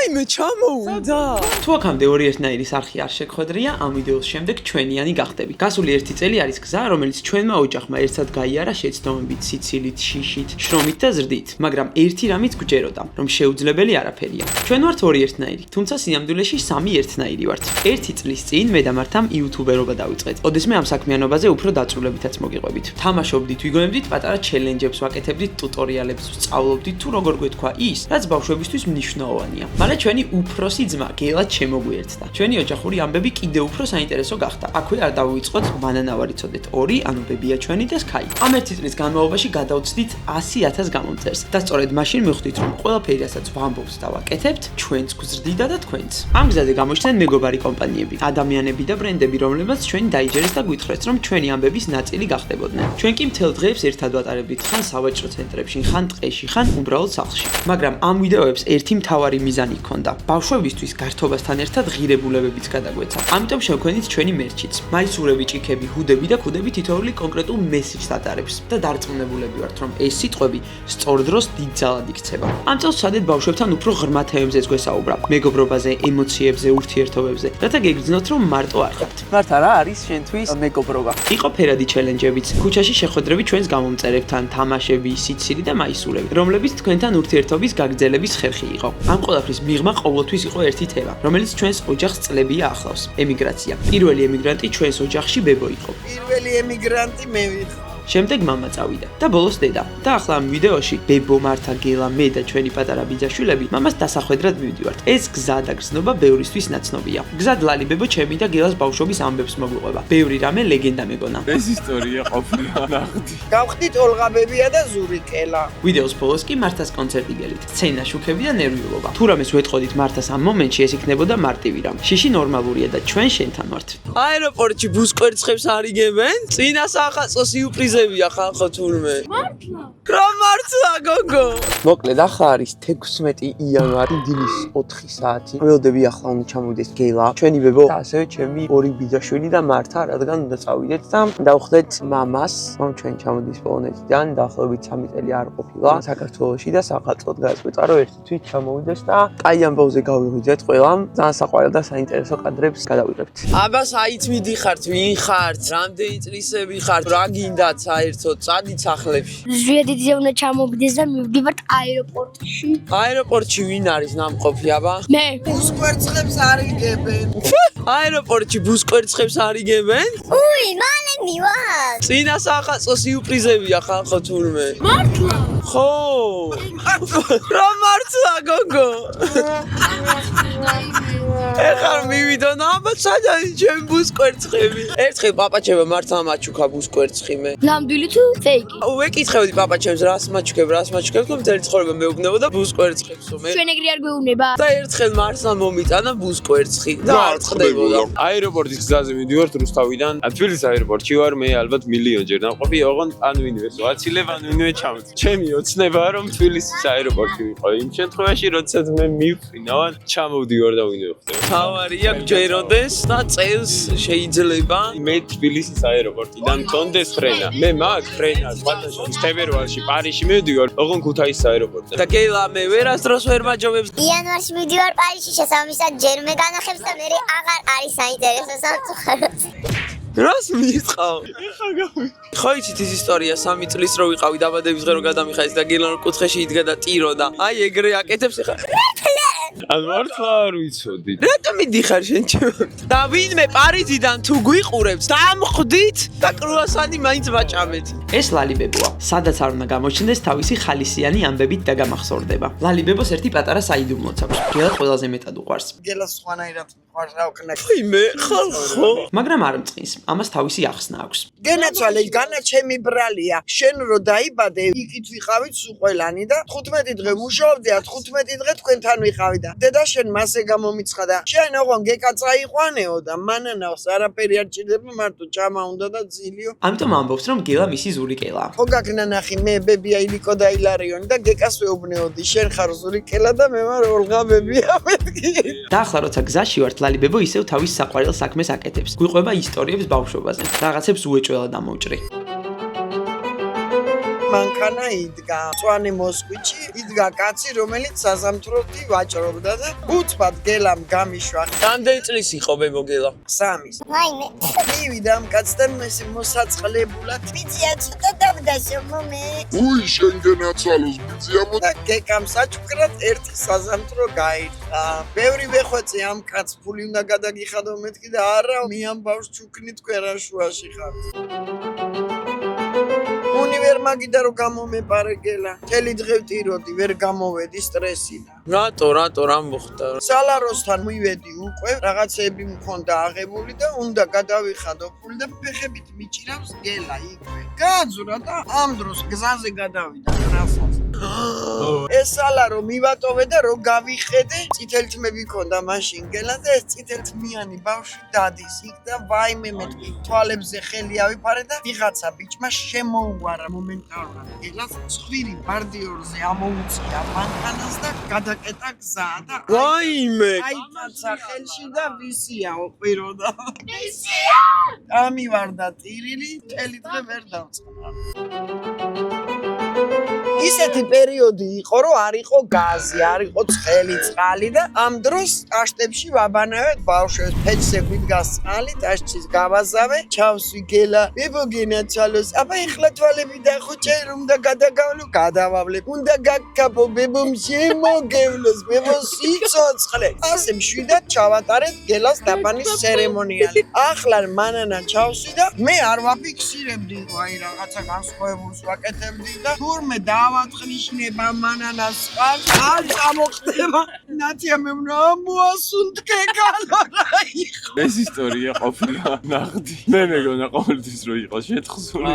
რაიმე ჩამოუნდა. თუ აქამდე ორი ერთნაირი არხი არ შეგხვედრია, ამ ვიდეოს შემდეგ ჩვენიანი გახდები. გასული 1 წელი არის გზა, რომელიც ჩვენმა ოჯახმა ერთად გაიარა შეცდომებით, სიცილით, შიშით, შრომით და ზრდით, მაგრამ ერთი რამიც გვჯეროდა, რომ შეუძლებელი არაფერია. ჩვენ ვართ ორი ერთნაირი, თუმცა სინამდვილეში სამი ერთნაირი ვართ. 1 წლის წინ მე და მართამ იუთუბერობა დავიწყეთ. ოდესმე ამ საქმიანობაზე უფრო დაწვრილებითაც მოგიყვებით. თამაშობდით, ვიგონებდით პატარა ჩელენჯებს, ვაკეთებდით ტუტორიალებს, ვსწავლობდით თუ როგორ გვეთქვა ის, რაც ბავშვებისთვის მნიშვნელოვანია. მაგრამ ჩვენი უფროსი ძმა გელა შემოგვიერთდა. ჩვენი ოჯახური ამბები კიდევ უფრო საინტერესო გახდა. აქვე არ დავუიწყოთ ბანანავარი წოდეთ 2, ანუ ბებია ჩვენი და სკაი. ამ 1 წლის განმავლობაში გადავწდით 100,000 გამომწერს და სწორედ მაშინ მივხვდით, რომ ყველაფერი, რასაც ვამბობთ და ვაკეთებთ, ჩვენც გვზრდიდა და თქვენც. ამ გზაზე გამოჩნდნენ მეგობარი კომპანიები, ადამიანები და ბრენდები, რომლებიც ჩვენ დაიჯერეს და გვითხრეს, რომ ჩვენი ამბების ნაწილი გახდებოდნენ. ჩვენ კი მთელ დღეებს ერთად ვატარებდით, ხან სავაჭრო ცენტრებში, ხან ტყეში, ხან უბრალოდ სახლში. მაგრამ ამ ვიდეოებს ერთი მთავარი მიზანი ჰქონდა. ბავშვებისთვის გართობასთან ერთად ღირებულებებიც გადაგვეცა. ამიტომ შევქმნით ჩვენი მერჩიც. მაისურები, ჭიქები, ჰუდები და ქუდები თითოეული კონკრეტულ მესიჯს ატარებს და დარწმუნებულები ვართ, რომ ეს სიტყვები სწორ დროს დიდ ძალად იქცება. ამ წელს ვცადეთ ბავშვებთან უფრო ღრმა თემებზეც გვესაუბრა, მეგობრობაზე, ემოციებზე, ურთიერთობებზე, რათა გეგრძნოთ, რომ მარტო არ ხართ. მართა რა არის შენთვის მეგობრობა? იყო ფერადი ჩელენჯებიც, ქუჩაში შეხვედრები ჩვენს გამომწერებთან, თამაშები, სიცილი და მაისურები, რომლებიც თქვენთან ურთიერთობის გაგრძელების ხერხი იყო. ამ ყველაფრის მიღმა ყოველთვის იყო ერთი თემა, რომელიც ჩვენს ოჯახს წლებია ახლავს. ემიგრაცია. პირველი ემიგრანტი ჩვენს ოჯახში ბებო იყო. პირველი ემიგრანტი მე ვიყო. შემდეგ მამა წავიდა და ბოლოს დედა. და ახლა ამ ვიდეოში ბებო, მართა, გელა, მე და ჩვენი პატარა ბიძაშვილები მამას დასახვედრად მივდივართ. ეს გზა და გრძნობა ბევრისთვის ნაცნობია. გზად ლალი ბებო ჩემი და გელას ბავშვობის ამბებს მოგვიყვება. ბევრი რამე ლეგენდა მეგონა. ეს ისტორია ყოფილა ნახდი. გავხდით ოლღა ბებია და ზურიკელა. ვიდეოს ბოლოს კი მართას კონცერტი გელით. სცენა შუქები და ნერვიულობა. თუ რამეს ვეტყოდით მართას ამ მომენტში, ეს იქნებოდა მარტივი რამ. შიში ნორმალურია და ჩვენ შენთან ვართ. აეროპორტში ბუს კვერცხებს არიგებენ? წინა სახალხო სიურპრიზებია ხალხო თურმე. მართლა? რა მართლა გოგო? მოკლედ ახლა არის 16 იანვარი დილის 4 საათი. ველოდები ახლა უნდა ჩამოვიდეს გელა, ჩვენი ბებო და ასევე ჩემი ორი ბიძაშვილი და მართა, რადგან უნდა წავიდეთ და დავხვდეთ მამას, რომ ჩვენ ჩამოდის პოლონეთიდან, დაახლოებით 3 წელი არ ყოფილა საქართველოში და სახელმწიფოდ გადაწყვიტა, რომ ერთი თვით ჩამოვიდეს და კაი ამბავზე გავიღვიძეთ ყველამ. ძალიან საყვარელ და საინტერესო კადრებს გადავიღებთ. აბა საით მიდიხართ, ვინ ხართ? რამდენი წლისები ხართ? რა გინდათ საერთოდ წადით სახლებში? ჟვედიძე უნდა ჩამოვიდეს და მივდივართ აეროპორტში. აეროპორტში ვინ არის ნამყოფი აბა? მე. ბუს კვერცხებს არიგებენ. აეროპორტში ბუს კვერცხებს არიგებენ? უი, მალე მივარ. წინა სახალხო სიურპრიზებია ხალხო თურმე. მართლა? ხო. რა მართლა გოგო? ეხარ მივიდონ აბა სადაც ჩემ ბუს კვერცხები. ერთხელ პაპაჩემა მართა მაჩუქა ბუს კვერცხი მე. ნამდვილი თუ ფეიკი? ვეკითხებდი პაპაჩემს რას მაჩუქებ, რომ მთელი ცხოვრება მეუბნებოდა ბუს კვერცხებს მე. ჩვენ ეგრე არ გვეუბნება. და ერთხელ მარსა მომიტანა ბუს კვერცხი და არ წყდებოდა. აეროპორტის გზაზე მივდივართ რუსთავიდან. თბილისის აეროპორტში ვარ მე ალბათ მილიონჯერ ნამყოფი, ოღონდ ან ვინმეს ვაცილებ, ან ვინმე ჩამოწ. ჩემი ოცნებაა რომ თბილისის აეროპორტში ვიყო. იმ შემთხვევაში, როდესაც მე მივფრინავ, ჩამოვდივარ და ვინმე ხდება. თავარია გჯეროდეს და წელს შეიძლება მე თბილისის აეროპორტიდან მქონდეს ფრენა. მე მაგ ფრენას ვატაშობს თებერვალში პარიზში მივდივარ, ოღონდ ქუთაისის აეროპორტზე. და გელა მე ვერასდროს ვერ მაჯობებს. იანვარში მივდივარ პარიზში შესაბამისად ჯერ მე განახებს და მე აღარ არის საინტერესო სამწუხაროდ. რას მიწყავ? ხო იცით ის ისტორია 3 წლის რო ვიყავი დაბადების დღე რო გადამიხადეს და გელა რო კუთხეში იდგა და ტიროდა. აი ეგრე აკეთებს ეხა. ან მართლა არ ვიცოდი. რატომ მიდიხარ შენ ჩემთან? და ვინმე პარიზიდან თუ გვიყურებს, დამხვდით და კრუასანი მაინც ვაჭამეთ. ეს ლალი ბებოა, სადაც არ უნდა გამოჩნდეს თავისი ხალისიანი ამბებით და გამახსოვრდება. ლალი ბებოს ერთი პატარა საიდუმლოც აქვს. გელა ყველაზე მეტად უყვარს. გელა სხვანაირად მიყვარს რა ვქნა. მე ხალხო. მაგრამ არ მწყის, ამას თავისი ახსნა აქვს. გენაცვალე, განა ჩემი ბრალია. შენ რო დაიბადე, იქით ვიყავით სულ ყველანი და 15 დღე მუშაობდი და 15 დღე თქვენთან ვიყავი და დედა შენ მასე გამომიცხადა. შენ ოღონ გეკაწაიყვანეო და მანანავს არაფერი არ ჭირდება, მარტო ჭამა უნდა და ძილიო. ამიტომ ამბობს, რომ გელა მისი ზურიკელა. ხო გაგნანახი, მე ბებია ილიკო და ილარიონი და გეკას ვეუბნეოდი. შენ ხარ ზურიკელა და მე ვარ ოლღა ბებია მეთქი. და ახლა როცა გზაში ვართ, ლალი ბებო ისევ თავის საყვარელ საქმეს აკეთებს. გვიყვება ისტორიებს ბავშვობაზე. რაღაცებს უეჭველად ამოვჭრი. მანქანა იდგა. მწვანე მოსკვიჩი იდგა კაცი, რომელიც საზამთროთი ვაჭრობდა და უცბად გელამ გამიშვა. რამდენი წლის იყო მეგოგელა? 3-ის. ვაიმე. მივიდა ამ კაცთან მოსაწყლებულად. ბიძია ცოტა დავდასო მომე. უი შენგენაც ალოს ბიძიამო და გეკამ საჩუქრად ერთი საზამთრო გაიხდა. ბევრი ვეხვეწე ამ კაც ფული უნდა გადაგიხადო მეთქი და არა მე ამ ბავშვს ჩუქნით კვერაშუაში ხარ. უნივერმაგიდან რო გამომეპარეგელა. მთელი დღე ვტიროდი, ვერ გამოვედი სტრესიდან. რატო რა მოხდა? სალაროსთან მივედი უკვე, რაღაცები მქონდა აღებული და უნდა გადავიხადო ფული და ფეხებით მიჭირავს გელა იქვე. გააძურა და ამ დროს გზაზე გადავიდა ტრასაზე. ეს სალარო მივატოვე და რო გავიხედე, წითელთმები ქონდა მაშინ გელა და ეს წითელთმიანი ბავშვი დადის იქ და ვაიმე მეთქი თვალებზე ხელი ავიფარე და ვიღაცა ბიჭმა შემოუვარა მომენტალურად გელას ცხვირი ბარდიორზე ამოუწია მანქანას და გადაკეტა გზა და ვაიმე! აიწაცა ხელში და ვისია ოყიროდა. ვისია! ამივარდა ტირილი, მთელი დღე ვერ დავწყდა. ისეთი პერიოდი იყო, რომ არ იყო გაზი, არ იყო ცხელი წყალი და ამ დროს ტაშტებში ვაბანავეთ ბავშვებს. ფეჩზე გვიდგას წყალი, ტაშტის გავაზავე, ჩავსვი გელა, მებოგენაცვალოს. აბა ეხლა თვალები დახუჭე, რომ და გადაგავლო, გადავავლებ. უნდა გაგკაპო, ბებომ შემოგევლოს, ბებო სიცოცხლე. ასე მშვიდად ჩავატარეთ გელას დაბანის ცერემონიალი. ახლა მანანა ჩავსვი და მე არ ვაფიქსირებდი, აი რაღაცა განსხვავებულს ვაკეთებდი და თურმე დავაწყნიშნება მანანას წყალს, არ წამოხდება. ნათია მე უნდა მოასუნთქე გალარა იყო. ეს ისტორია ყოფილა ნახდი. მე მეგონა ყოველთვის რო იყო შეთხზული.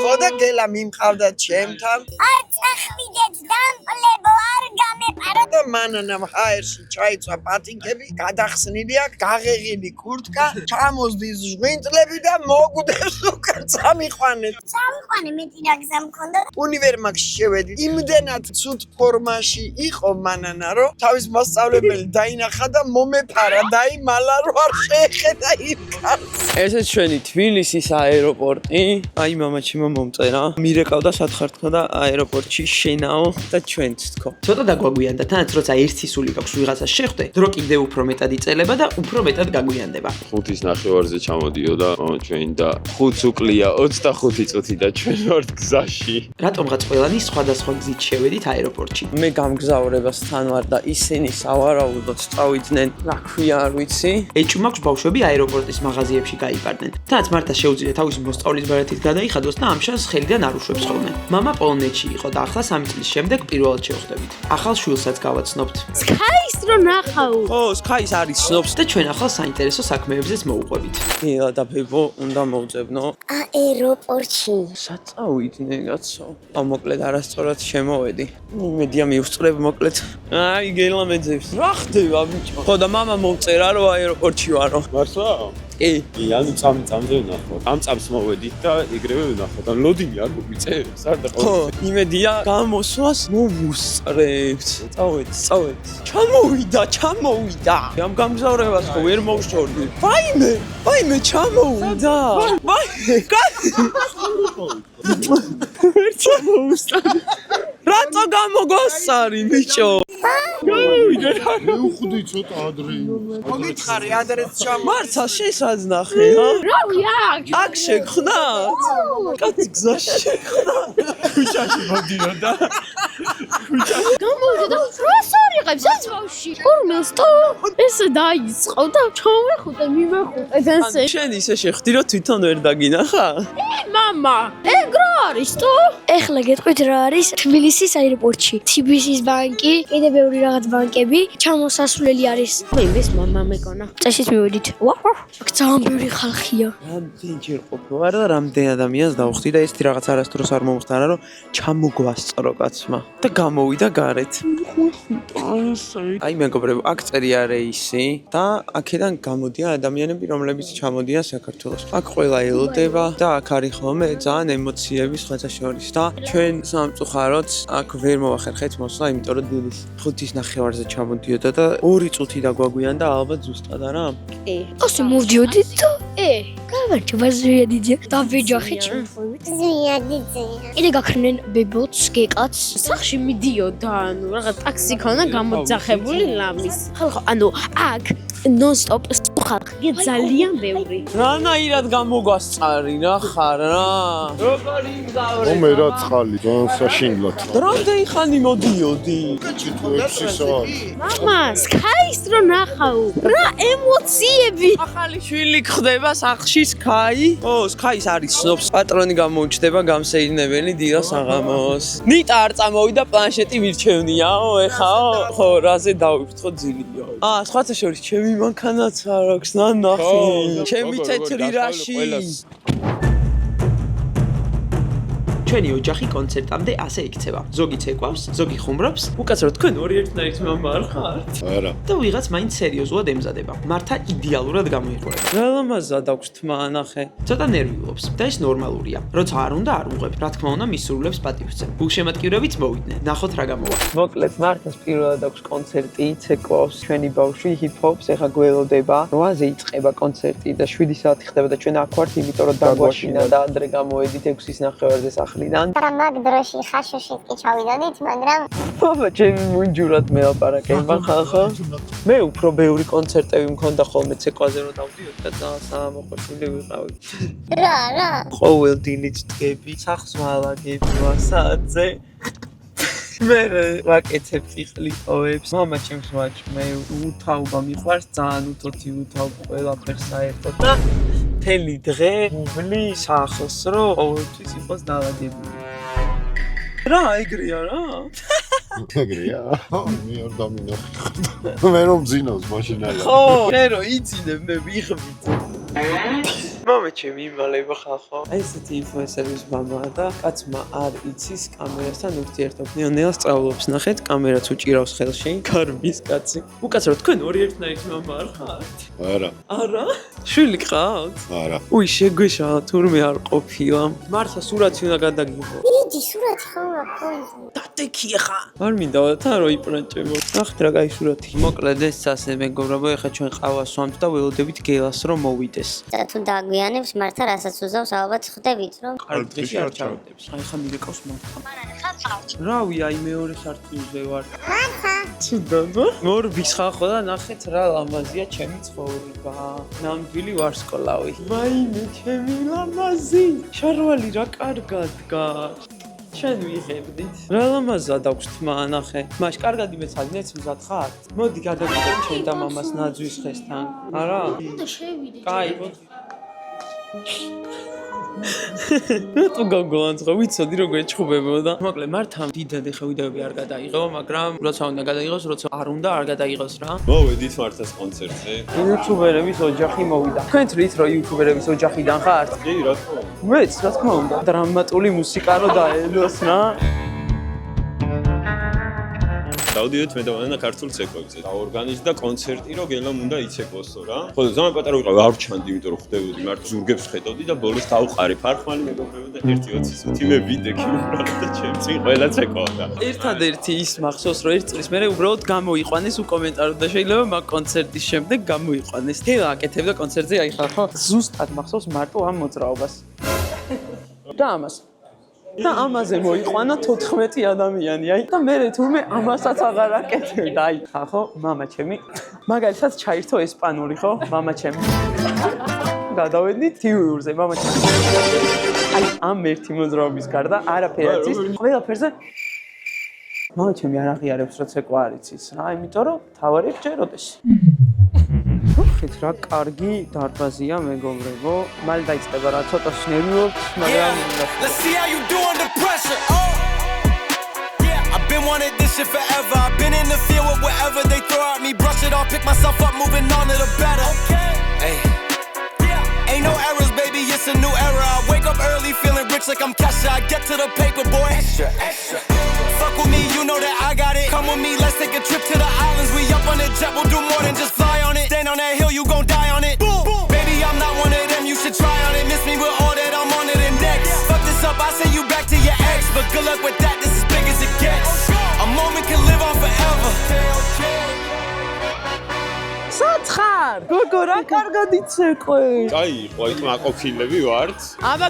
ხოდა გელა მიმყავდა ჩემთან არ წახვიდეთ დამპლებო, არ გამეპარო. და მანანამ ჰაერში ჩაიწვა პატინკები, გადახსნილი აქვს, გაღეღილი კურტკა, ჩამოსდის ჟღვინტლები და მოგვდებს უკან წამიყვანეთ. წავიყვანე მეტი რა გზა მქონდა. უნივერმაგში შევედი. იმდენად ცუდ ფორმაში იყო მანანა, რომ თავის მასწავლებელი დაინახა და მომეფარა, დაიმალა, რომ არ შეეხედა იმ კაცს. ესეც ჩვენი თბილისის აეროპორტი. აი მამაჩემო მომწერა. მირეკავდა სათხართხო და აეროპორტში შენაო და ჩვენც თქო. ცოტა დაგვაგვიანდა, თანაც როცა ერთი სული გაქვს ვიღაცას შეხვდე, დრო კიდევ უფრო მეტად იწელება და უფრო მეტად გაგვიანდება. 5-ის ნახევარზე ჩამოდიოდა მამა ჩვენი და 5 უკლია 25 წუთი და ჩვენ ვართ გზაში. რატომღაც ყველანი სხვადასხვა გზით შევედით აეროპორტში. მე გამგზავრებას თან ვარ და ისინი სავარაუდოდ წავიდნენ, რა ქვია არ ვიცი. ეჭვ მაქვს ბავშვები აეროპორტის მაღაზიებში გაიპარდნენ. თანაც მარტა შეუძლია თავისი მოსწავლის ბარათით გადაიხადოს და ამ შანსს ხელიდან არ უშვებს ხოლმე. მამა პოლონეთში იყო და ახლა 3 წლის შემდეგ პირველად შევხვდებით. ახალ შვილსაც გავაცნობთ. სკაის რო ნახავ. ო, სკაის არის ცნობს. და ჩვენ ახლა საინტერესო საქმეებზეც მოუყვებით. გელა და ბებო უნდა მოვძებნო. აეროპორტში. საწავიდნენ კაცო. მოკლედ არასწორად შემოვედი. იმედია მივსწრებ მოკლედ. აი გელა მეძებს. რა ხდება ბიჭო? ხო და მამა მოვწერა რომ აეროპორტში ვარო. მართლა? კი. ანუ წამზე ვნახო. ამ წამს მოვედი და ეგრევე ვნახო. და ლოდინი არ მოგიწევს, არ და ხო, იმედია გამოსვას მოვუსწრებთ. წავედ. ჩამოვიდა. ამ გამგზავრებას ხო ვერ მოვშორდი. ვაიმე, ჩამოვიდა. ვაიმე, ვერ ჩამოვუსწრე. რატო გამოგვასარი, ბიჭო? მეუხვდი ცოტა ადრე. მოგითხარი ადრეც ჩამ მარცა შესაძნახე, ჰა? რავი აქ შეგხნათ? კაცი გზაში შეგხნათ. ქუჩაში მოდიოდა. გამოვიდა და ფრას არიღებს ეს ბავში. ორმესტო ესე დაიწყო და ჩავეხუტე მივეხუტე ესე. შენ ისე შეხვდი რომ თვითონ ვერ დაგინახა? მამა, ეგ რა არის თო? ეხლა გეტყვით რა არის თბილისის აეროპორტში. TBC-ის ბანკი, კიდე ბევრი რაღაც ბანკები, ჩამოსასვლელი არის. იმის მამა მეკონა. წესით მივედით. აქ ძალიან ბევრი ხალხია. რამდენჯერ ყოფილვარ და რამდენ ადამიანს დავხვდი და ესეთი რაღაც არასდროს არ მომხდარა რომ ჩამოგვასწრო კაცმა და გამოვიდა გარეთ. აი მეგობრებო, აქ წერია რეისი და აქედან გამოდიან ადამიანები, რომლებიც ჩამოდიან საქართველოს. აქ ყველა ელოდება და აქ არის ხოლმე ძალიან ემოციები სხვათა შორის და ჩვენ სამწუხაროდ აქ ვერ მოვახერხეთ მოსვლა, იმიტომ რომ დილის 5-ის ნახევარზე ჩამოდიოდა და 2 წუთი დაგვაგვიანდა ალბათ ზუსტად არა? ასე მოვდიოდით და გამარჯობა ზვიადიძე. დავეჯახე ჩემ. ზვიადიძე. კიდე გაქრნენ ბებოც, გეკაც. სახში მიდიოდა, ანუ რაღაც ტაქსი ქონა გამოძახებული ლამის. ხალხო, ანუ აქ ნონ-სტოპ ხალხი ძალიან ბევრი. რანაირად გამოგვასწარი რა ხარ რა. როგორი მგავრე. ომე რა წყალი, ძალიან საშინლად. რამდენი ხანი მოდიოდი? 6 საათი. მამა, სკაის რო ნახავ. რა ემოციები. ახალი შვილი ხდება სახლში სკაი. სკაის არის ცნობს. პატრონი გამოუჩდება გამსეირნებელი დილას აღამოს. ნიტა არ წამოვიდა პლანშეტი მირჩევნიაო, ეხაო. ხო, რაზე დავიფრთხო ძილიო. სხვათა შორის ჩემი მანქანაც არ აქვს ნანახი. ჩემი თეთრი რაში. ჩვენი ოჯახი კონცერტამდე ასე იქცევა. ზოგი ცეკვავს, ზოგი ხუმრობს. უკაცრავ თქვენ ორი ერთნაირი მამა არ ხართ? არა. და ვიღაც მაინც სერიოზულად ემზადება. მართა იდეალურად გამოიყურება. რა ლამაზად აქვს თმა ნახე. ცოტა ნერვიულობს და ეს ნორმალურია. როცა არ უნდა არ უღებ. რა თქმა უნდა, მის სრულებს პატივცემ. გულშემატკივრებიც მოვიდნენ. ნახოთ რა გამოვა. მოკლედ მართას პირველად აქვს კონცერტი, ცეკვავს ჩვენი ბავშვი ჰიპ-ჰოპს, ეხა გველოდება. 8-ზე იწყება კონცერტი და 7 საათი ხდება და ჩვენ აქ ვართ, იმიტომ რომ დაგვაშინა და ადრე გამოვედით 6-ის ნახევარზე სახლიდან. მაგრამ მაგ დროში ხაშუშით კი ჩავიდოდით, მაგრამ ბაბა, ჩემი მუნჯურად მეაპარაკება ხალხო. მე უფრო ბევრი კონცერტები მქონდა ხოლმე ცეკვაზე რომ დავდიოდი და ძალიან სამოყვარული ვიყავი. რა. ყოველ დილით დგები, სახს ვალაგები 8 საათზე. მე ვაკეთებ ფიხლიპოებს. მამა ჩემს ვაჭ, მე უთავობა მიყვარს, ძალიან უთოთი უთავ ყველაფერს საერთოდ და მთელი დღე ვუბლი სახლს, რომ ყოველთვის იყოს დალაგებული. რა ეგრეა რა? ეგრეა. მე არ დამინახე. მე რომ ძინავს მაშინალა. ხო, მე რო იცინებ, მე ვიღბით. მამა ჩემი იმალება ხალხო. ესეთი ინფლუენსერის მამაა და კაცმა არ იცის კამერასთან ურთიერთობა. ნელა სწავლობს, ნახეთ, კამერაც უჭირავს ხელში. კარბის კაცი. უკაცრავ თქვენ ორი ერთნაირი მამა არ ხართ? არა. არა? შვილი ყავთ? არა. უი, შეგვეშალა, თურმე არ ყოფილა. მართლა სურათი უნდა გადაგიღო. იდი სურათი ხო აქვს. დატექი ხა. არ მინდა თან რო იპრანჭებო. ნახეთ რა კაი სურათი. მოკლედ ეს ასე მეგობრებო, ეხა ჩვენ ყავას ვამთ და ველოდებით გელას რომ მოვიდეს. და თუ დაგვიანებს მართა რასაც უზავს, ალბათ ხვდებით რომ კარგი დღეში არ ჩავდებს. აი ხა მიგეკავს მართა. რავი, აი მეორე სართულზე ვარ. ცუდადა. მორბის ხახო და ნახეთ რა ლამაზია ჩემი ცხოვრება. ნამდვილი ვარსკვლავი. ვაიმე ჩემი ლამაზი. შარვალი რა კარგად გარ. ჩვენ ვიღებდით. რა ლამაზად აქვს თმა ნახე. მაშ კარგად იმეცადნეც მზად ხარ? მოდი გადავიდეთ ჩვენ და მამას ნაძვის ხესთან. არა? და შევიდე. კაი. რატო გაგონცხო ვიცოდი როგორ ეჩხუბებოდა. მოკლედ მართლა დიდად ეხა ვიდეოები არ გადაიღო, მაგრამ როცა უნდა გადაიღოს, როცა არ უნდა არ გადაიღოს რა. მოვედით მართას კონცერტზე. იუთუბერების ოჯახი მოვიდა. თქვენ თვლით რომ იუთუბერების ოჯახიდან ხართ? კი, რა თქმა უნდა. მეც რა თქმა უნდა. დრამატული მუსიკა რო დაელოს რა. დავდიოთ მე და ვანა ქართულ ცეკვებზე. დაორგანიზდა კონცერტი, რომ გელამ უნდა იცეკვოსო რა. ხო, ზამე პატარა ვიყავი, არ ვჩანდი, იმიტომ რომ ხვდებოდი, მარტო ზურგებს ხედავდი და ბოლოს დავყარი ფარხმალი მეგობრებო და 1.25 მე ვიდექი უბრალოდ და ჩემ წინ ყველა ცეკვავდა. ერთადერთი ის მახსოვს, რომ ერთ წლის მერე უბრალოდ გამოიყვანეს უკომენტაროდ და შეიძლება მაგ კონცერტის შემდეგ გამოიყვანეს. თელა აკეთებდა კონცერტზე, აი ხალხო, ზუსტად მახსოვს მარტო ამ მოძრაობას. და ამას და ამაზე მოიყვანა 14 ადამიანი, აი და მე თურმე ამასაც აღარ აკეთებდა, აი ხახო, მამა ჩემი. მაგალითად ჩაირთო ესპანური, ხო? მამა ჩემი. გადავედით თიურზე, მამა ჩემი. აი ამ ერთი მოძრაობის გარდა არაფერი არ იცის, ყველაფერზე მამა ჩემი არ აღიარებს რა ცეკვა არ იცის რა, იმიტომ რომ თავარი ჯეროდეს. ხეთ რა კარგი დარბაზია მეგობრებო. მალე დაიწყება რა ცოტა ნერვიობს, მაგრამ Let's see how you do under pressure. Yeah, I've been wanting this shit forever. I've been in the field with whatever they throw at me. Brush it off, pick myself up, moving on to the better. Hey. Ain't no errors, baby, it's a new era. I wake up early, feeling rich like I'm Kesha. I get to the paper, boy. Extra, extra. Fuck with me, you know that I got it. Come with me, let's take a trip to the islands. We up on the jet, we'll do more than just fly on it. Stand on that hill, you gon' die on it. Boom, boom. Baby, I'm not one of them, you should try on it. Miss me with all that, I'm on to the next. Fuck this up, I send you back to your ex. But good luck with that, this is big as it gets. A moment can live on forever. სათხარ ხარ? გოგო, რა კარგად იცეყვე. კაი, ყო, ითმა ყოფილები ვართ. აბა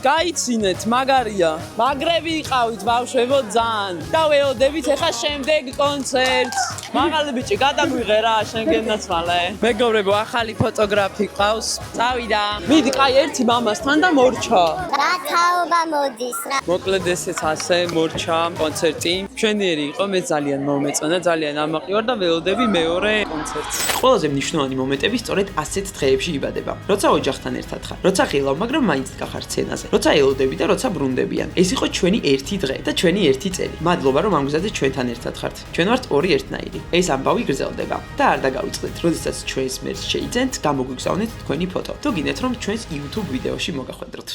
გაიცინეთ, მაგარია. მაგრები იყავით ბავშვებო ძალიან. და ველოდებით ახლა შემდეგ კონცერტს. მაღალი ბიჭი, გადაგვიღე რა, შენგენაც მალე. მეგობრებო, ახალი ფოტოგრაფი ყავს. წავიდა. მიდი, კაი, ერთი მამასთან და მორჩა. რა თაობა მოდის რა. მოკლედ ესეც ასე მორჩა კონცერტი. მშვენიერი იყო, მე ძალიან მომეწონა, ძალიან ამაყივარ და ველოდები მეორე კონცერტს. ყველაზე მნიშვნელოვანი მომენტები სწორედ ასეთ დღეებში იბადება. როცა ოჯახთან ერთად ხარ, როცა ღილავ, მაგრამ მაინც დგახარ სცენაზე. როცა ელოდები და როცა ბრუნდებიან. ეს იყო ჩვენი ერთი დღე და ჩვენი ერთი წელი. მადლობა რომ ამ გზაზე ჩვენთან ერთად ხართ. ჩვენ ვართ ორი ერთნაირი. ეს ამბავი გრძელდება და არ დაგავიწყდეთ. როდესაც ჩვენს მერჩს შეიძენთ, გამოგვიგზავნეთ თქვენი ფოტო. თუ გინდათ რომ ჩვენს YouTube ვიდეოში მოგახვედროთ.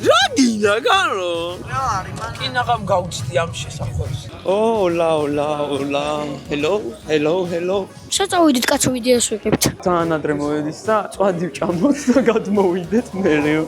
რა გინდა გარო? რა არის მან? კინაღამ გაუჩდი ამ შესახვევს. ოლა. Hello. საწავიდით კაცო ვიდეოს ვიღებთ. ძალიან ადრე მოვედის და წვადი ვჭამოთ და გადმოვიდეთ მერეო.